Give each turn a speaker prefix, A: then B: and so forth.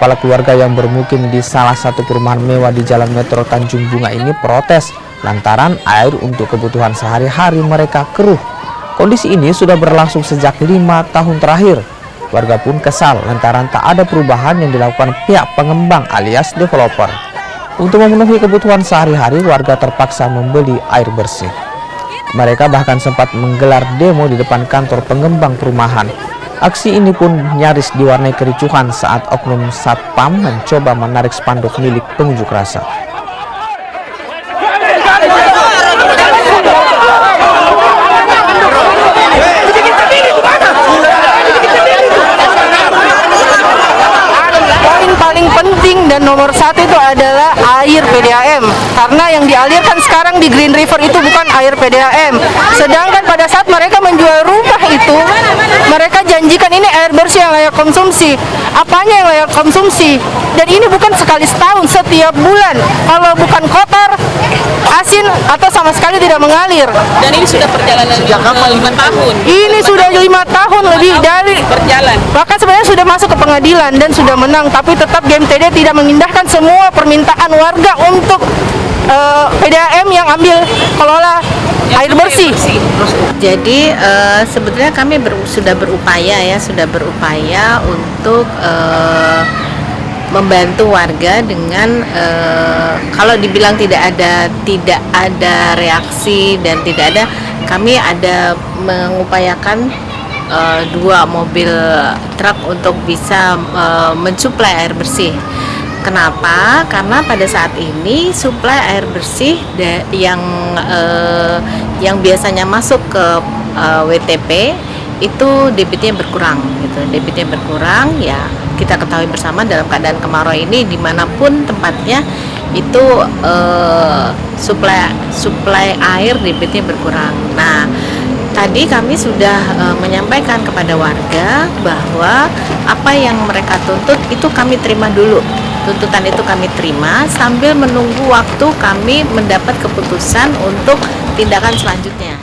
A: kepala keluarga yang bermukim di salah satu perumahan mewah di Jalan Metro Tanjung Bunga ini protes lantaran air untuk kebutuhan sehari-hari mereka keruh. Kondisi ini sudah berlangsung sejak 5 tahun terakhir. Warga pun kesal lantaran tak ada perubahan yang dilakukan pihak pengembang alias developer. Untuk memenuhi kebutuhan sehari-hari, warga terpaksa membeli air bersih. Mereka bahkan sempat menggelar demo di depan kantor pengembang perumahan. Aksi ini pun nyaris diwarnai kericuhan saat oknum satpam mencoba menarik spanduk milik pengunjuk rasa.
B: Poin paling penting dan nomor satu itu adalah air PDAM, karena yang dialirkan sekarang di Green River itu bukan air PDAM. Sedangkan pada saat mereka menjual rumah itu, mereka janjikan ini air bersih yang layak konsumsi. Apanya yang layak konsumsi? Dan ini bukan sekali setahun, setiap bulan. Kalau bukan kotor, asin, atau sama sekali tidak mengalir.
C: Dan ini sudah perjalanan sejak kapan? 5 tahun.
B: Ini sudah 5 tahun lebih dari
C: berjalan.
B: Bahkan sebenarnya sudah masuk ke pengadilan dan sudah menang, tapi tetap GMTD tidak mengindahkan semua permintaan warga untuk PDAM yang ambil kelola air bersih.
D: Jadi sebetulnya kami sudah berupaya untuk membantu warga dengan kalau dibilang tidak ada reaksi dan tidak ada, kami ada mengupayakan 2 mobil truk untuk bisa mensuplai air bersih. Kenapa? Karena pada saat ini suplai air bersih yang biasanya masuk ke WTP itu debitnya berkurang, gitu. Debitnya berkurang, ya kita ketahui bersama dalam keadaan kemarau ini dimanapun tempatnya itu suplai air debitnya berkurang. Nah, tadi kami sudah menyampaikan kepada warga bahwa apa yang mereka tuntut itu kami terima dulu. Tuntutan itu kami terima sambil menunggu waktu kami mendapat keputusan untuk tindakan selanjutnya.